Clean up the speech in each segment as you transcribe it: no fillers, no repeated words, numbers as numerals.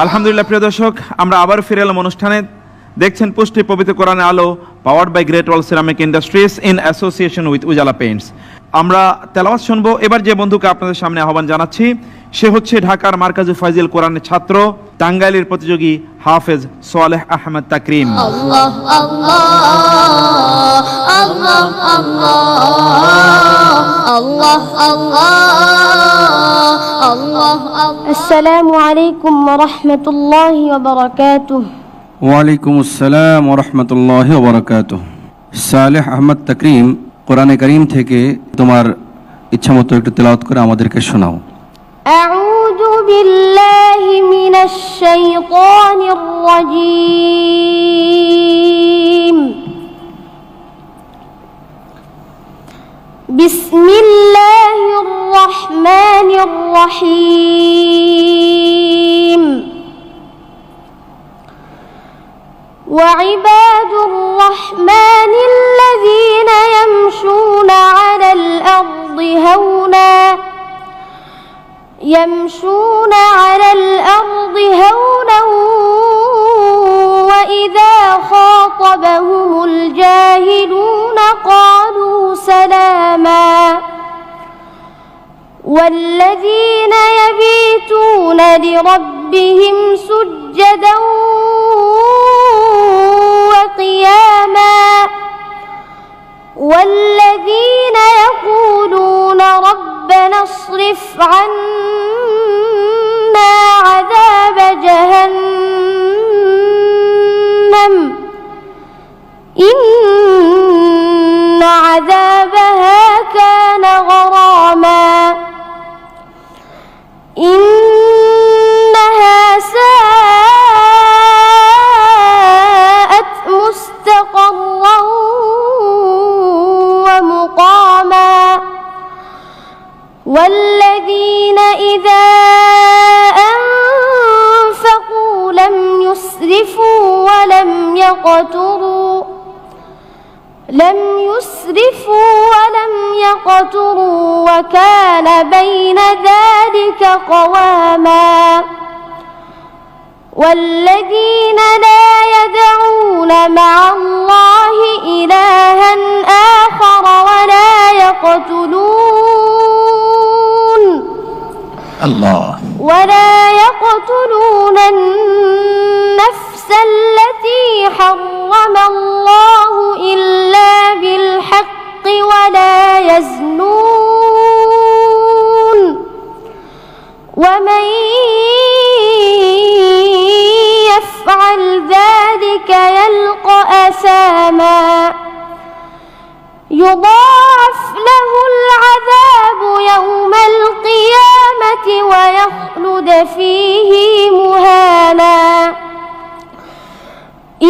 আলহামদুলিল্লাহ প্রিয় দর্শক, আমরা আবার ফিরে এলাম অনুষ্ঠানে। দেখছেন পুষ্টি পবিত্র কোরআনের আলো, powered by Great Wall ceramic industries in association with Ujala paints. আমরা তেলাওয়াত শুনবো। এবার যে বন্ধুকে আপনাদের সামনে আহ্বান জানাচ্ছি, সে হচ্ছে ঢাকার মার্কাজে ফাজিল কোরআনের ছাত্র, টাঙ্গাইলের প্রতিযোগী হাফেজ সোয়ালেহ আহমেদ তাকরিম। আসসালামু আলাইকুম ওয়া রাহমাতুল্লাহি ওয়া বারাকাতুহু। ওয়ালাইকুম আসসালাম ওয়া রাহমাতুল্লাহি ওয়া বারাকাতুহু। সোয়ালেহ আহমেদ তাকরিম, কোরআনে কারীম থেকে তোমার ইচ্ছামতো একটু তেলাওয়াত করে আমাদেরকে শোনাও। আউযু বিল্লাহি মিনাশ শাইতানির রাজীম। বিসমিল্লাহির রাহমানির রহিম। وعباد الرحمن الذين يمشون على الأرض هونا وإذا خاطبهم الجاهلون قالوا سلاما والذين يبيتون لربهم سجدا وقياما والذين يقولون ربنا اصرف عنا عذاب جهنم إن عذابها كان غراما إنها ساءت مستقرا ومقاما والذين إذا أنفقوا لم يسرفوا ولم يقتروا وكان بين ذلك قواما والذين لا يدعون مع الله إلها آخر ولا يقتلون النفس التي حرم الله إلا بالحق ولا يزنون ومن يفعل ذلك يلقى أثاما يضاعف له العذاب يوم القيامة ويخلد فيه مهانا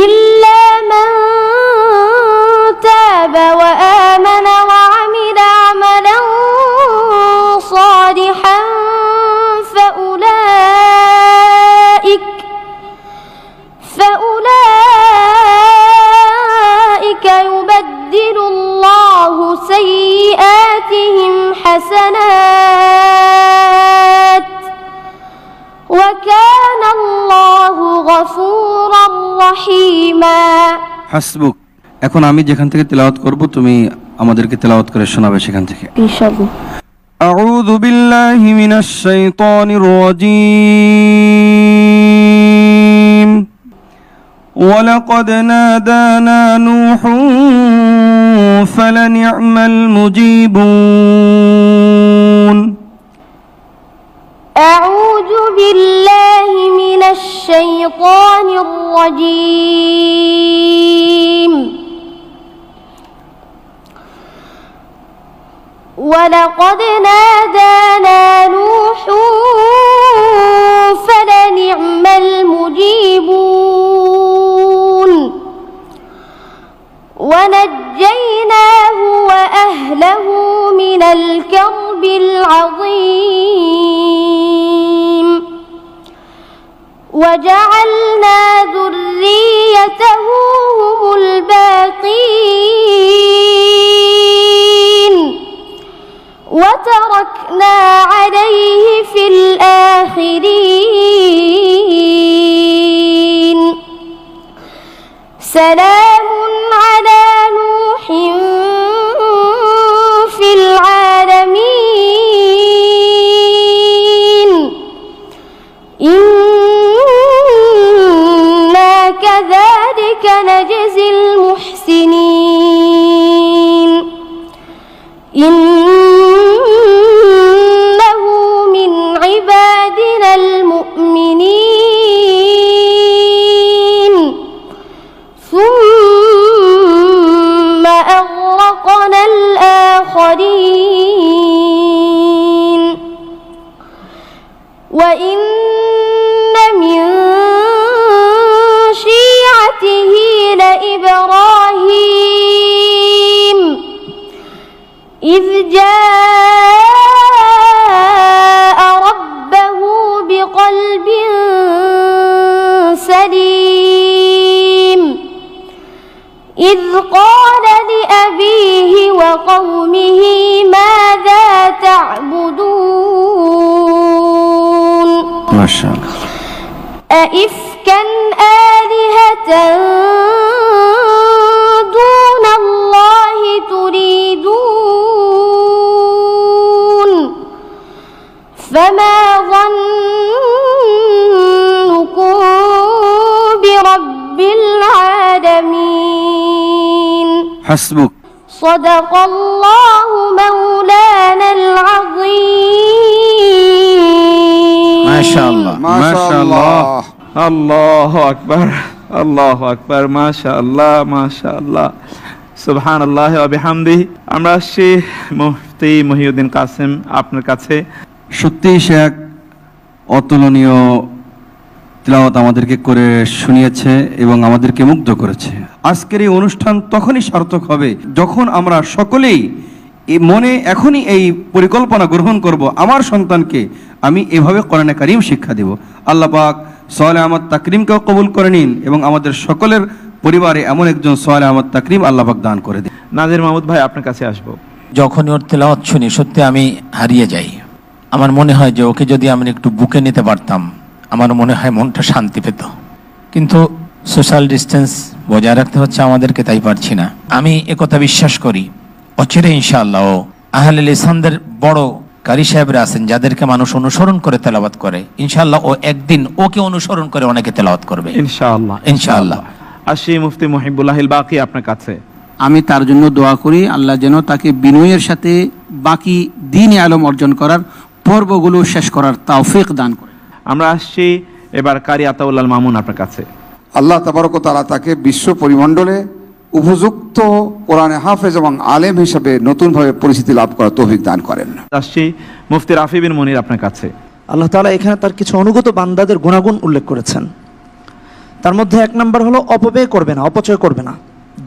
إلا من تاب وآمن وعمل عملا صالحا فأولئك يبدل الله سيئاتهم حسنات وكان الله غفورا رحيما। হাসবুক। এখন আমি যেখান থেকে তেলাওয়াত করব তুমি আমাদেরকে তেলাওয়াত করে শোনাবে সেখান থেকে ইনশাআল্লাহ। আউযু বিল্লাহি মিনাশ শাইতানির রাজীম। ولقد نادانا نوح فلنعم المجيبون. أعوذ بالله من الشيطان الرجيم. ولقد نادانا نوح فلنعم المجيبون ونجيناه وأهله من الكرب العظيم وجعلنا ذريته هم الباقين وتركنا عليه في الآخرين سلام على نوح في العالمين إنا كذلك نجزي المحسنين إنه من عبادنا المؤمنين ثم أغرقنا الآخرين وإن من شيعته لإبراهيم إذ جاء ربه بقلب سليم إذ قال لأبيه وقومه ماذا تعبدون মাশাআল্লাহ। أئفكا آلهة دون الله تريدون فما ظنكم برب العالمين হাসবুক। صدق الله مولانا العظيم মাশাআল্লাহ মাশাআল্লাহ। আল্লাহু আকবার, আল্লাহু আকবার, মাশাআল্লাহ মাশাআল্লাহ, সুবহানাল্লাহি ওয়া বিহামদিহি। আমরা আসছি মুফতি মহিউদ্দিন কাসেম আপনার কাছে। সত্যিই সে এক অতুলনীয় তিলাওয়াত আমাদেরকে করে শুনিয়েছে এবং আমাদেরকে মুগ্ধ করেছে। আজকের এই অনুষ্ঠান তখনই সার্থক হবে যখন আমরা সকলেই মনে এখনই এই পরিকল্পনা গ্রহণ করব, আমার সন্তানকে আমি এভাবে কোরআনে কারীম শিক্ষা দেব। আল্লাহ পাক সোহেল আহমদ তাকরিমকেও কবুল করে নিন এবং আমাদের সকলের পরিবারে এমন একজন সোহেল আহমদ তাকরিম আল্লাহ পাক দান করে দিন। নাজির মাহমুদ ভাই আপনার কাছে আসবো। যখনই ওর তেলাওয়াত শুনি সত্যি আমি হারিয়ে যাই। আমার মনে হয় যে ওকে যদি আমি একটু বুকে নিতে পারতাম, আমার মনে হয় মনটা শান্তি পেত। কিন্তু সোশ্যাল ডিস্টেন্স বজায় রাখতে হচ্ছে আমাদেরকে, তাই পারছি না। আমি একথা বিশ্বাস করি অচিরে ইনশাআল্লাহ ও আহলে লিসানদের বড় কারি সাহেবরা আছেন যাদেরকে মানুষ অনুসরণ করে তেলাওয়াত করে, ইনশাআল্লাহ ও একদিন ওকে অনুসরণ করে অনেকে তেলাওয়াত করবে ইনশাআল্লাহ ইনশাআল্লাহ। আসি মুফতি মুহিবুল্লাহিল বাকি আপনার কাছে। আমি তার জন্য দোয়া করি আল্লাহ যেন তাকে বিনয়ের সাথে বাকি দ্বীন আলম অর্জন করার পর্বগুলো শেষ করার তৌফিক দান করে। আমরা আসছি এবার কারি আতাউল্লাহ মামুন আপনার কাছে। আল্লাহ তাবারক ওয়া তাআলা তাকে বিশ্ব পরিমণ্ডলে উপযুক্ত কোরআনে হাফেজ এবং আলেম হিসেবে নতুনভাবে পরিচিতি লাভ করার তৌফিক দান করেন। আসছি মুফতি রাফি বিন মনির আপনার কাছে। আল্লাহ তাআলা এখানে তার কিছু অনুগত বান্দাদের গুণাগুণ উল্লেখ করেছেন। তার মধ্যে এক নম্বর হলো অপব্যয় করবে না, অপচয় করবে না,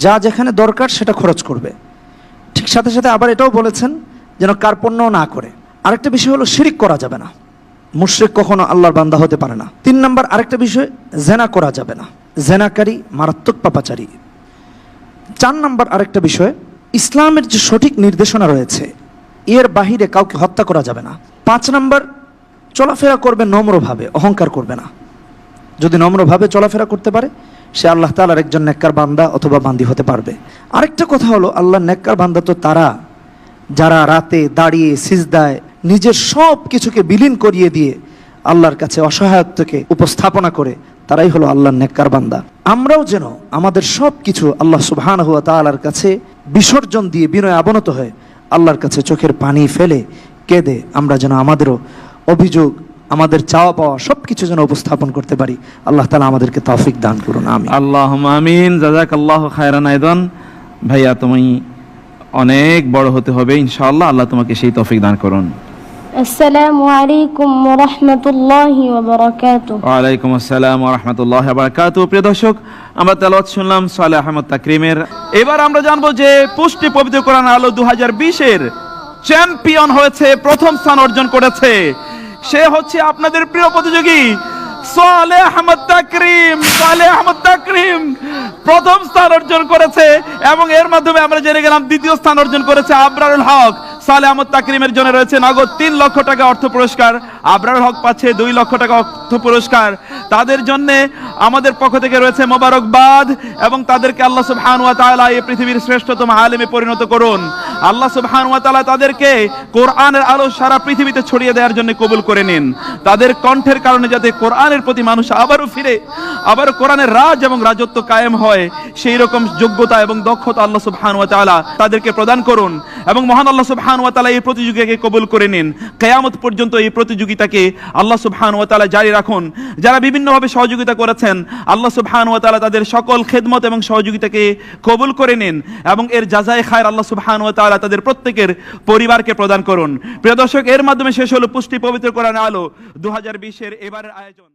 যা যেখানে দরকার সেটা খরচ করবে। ঠিক সাথে সাথে আবার এটাও বলেছেন যেন কার্পণ্য না করে। আরেকটা বিষয় হলো শিরিক করা যাবে না, মুশরিক কখনো আল্লাহর বান্দা হতে পারে না। 3 নম্বর আরেকটা বিষয়, জেনা করা যাবে না, জেনাকারী মারাত্মক পাপাচারী। 4 নম্বর আরেকটা বিষয়, ইসলামের যে সঠিক নির্দেশনা রয়েছে এর বাহিরে কাউকে হত্যা করা যাবে না। 5 নম্বর, চলাফেরা করবে নম্রভাবে, অহংকার করবে না। যদি নম্রভাবে চলাফেরা করতে পারে সে আল্লাহ তাআলার একজন নেককার বান্দা অথবা বান্দি হতে পারবে। আরেকটা কথা হলো, আল্লাহর নেককার বান্দা তো তারা যারা রাতে দাঁড়িয়ে সিজদায় নিজের সব কিছুকে বিলীন করিয়ে দিয়ে আল্লাহর কাছে অসহায়ত্বকে উপস্থাপনা করে, তারাই হলো আল্লাহর নেককার বান্দা। আমরাও যেন আমাদের সব কিছু আল্লাহ সুবহানাহু ওয়া তাআলার কাছে বিসর্জন দিয়ে বিনয় অবনত হয়ে আল্লাহর কাছে চোখের পানি ফেলে কেঁদে আমরা যেন আমাদেরও অভিযোগ, আমাদের চাওয়া পাওয়া সবকিছু যেন উপস্থাপন করতে পারি। আল্লাহ তাআলা আমাদেরকে তৌফিক দান করুন, আমিন। আল্লাহুম্মা আমিন। জাযাকাল্লাহু খায়রান আইদান। ভাইয়া তুমি অনেক বড় হতে হবে ইনশাআল্লাহ, আল্লাহ তোমাকে সেই তৌফিক দান করুন। আসসালামু আলাইকুম ওয়া রাহমাতুল্লাহি ওয়া বারাকাতুহু। ওয়ালাইকুম আসসালাম ওয়া রাহমাতুল্লাহি ওয়া বারাকাতুহু। প্রিয় দর্শক, আমরা তেলাওয়াত শুনলাম সোহেল আহমদ তাকরিমের। এবার আমরা জানবো যে পুষ্টি পবিত্র কোরআন আলো 2020-এর চ্যাম্পিয়ন হয়েছে, প্রথম স্থান অর্জন করেছে, সে হচ্ছে আপনাদের প্রিয় প্রতিযোগী সোহেল আহমদ তাকরিম। সোহেল আহমদ তাকরিম প্রথম স্থান অর্জন করেছে এবং এর মাধ্যমে আমরা জেনে গেলাম দ্বিতীয় স্থান অর্জন করেছে আবরারুল হক। সালে আহমদ তাকরিমের জন্য রয়েছে নগদ 3 লক্ষ টাকা অর্থ পুরস্কার, আবরার হক পাচ্ছে 2 লক্ষ টাকা অর্থ পুরস্কার। তাদের জন্য আমাদের পক্ষ থেকে রয়েছে মোবারকবাদ, এবং তাদেরকে আল্লাহ সুবহানাহু ওয়া তাআলা এই পৃথিবীর শ্রেষ্ঠতম আলেমে পরিণত করুন। আল্লাহ সুবহানাহু ওয়া তাআলা তাদেরকে কোরআনের আলো সারা পৃথিবীতে ছড়িয়ে দেওয়ার জন্য কবুল করে নিন। তাদের কণ্ঠের কারণে যাতে কোরআনের প্রতি মানুষ আবারও কোরআনের রাজ এবং রাজত্ব কায়েম হয়, সেই রকম যোগ্যতা এবং দক্ষতা আল্লাহ সুবহানাহু ওয়া তাআলা তাদেরকে প্রদান করুন, এবং মহান আল্লাহ সুবহানাহু ওয়া তাআলা এই প্রতিযোগিতাকে কবুল করে নিন। কিয়ামত পর্যন্ত এই প্রতিযোগিতাকে আল্লাহ সুবহানাহু ওয়া তাআলা জারি রাখুন। যারা বিভিন্নভাবে সহযোগিতা করেছেন, আল্লাহ সুবহানাহু ওয়া তাআলা তাদের সকল খেদমত এবং সহযোগিতাকে কবুল করে নিন, এবং এর জাযায়ে খায়র আল্লাহ সুবহানাহু ওয়া তাআলা তাদের প্রত্যেকের পরিবারকে প্রদান করুন। প্রিয় দর্শক, এর মাধ্যমে শেষ হলো পুষ্টি পবিত্র কোরআনের আলো 2020 এর এবারের আয়োজন।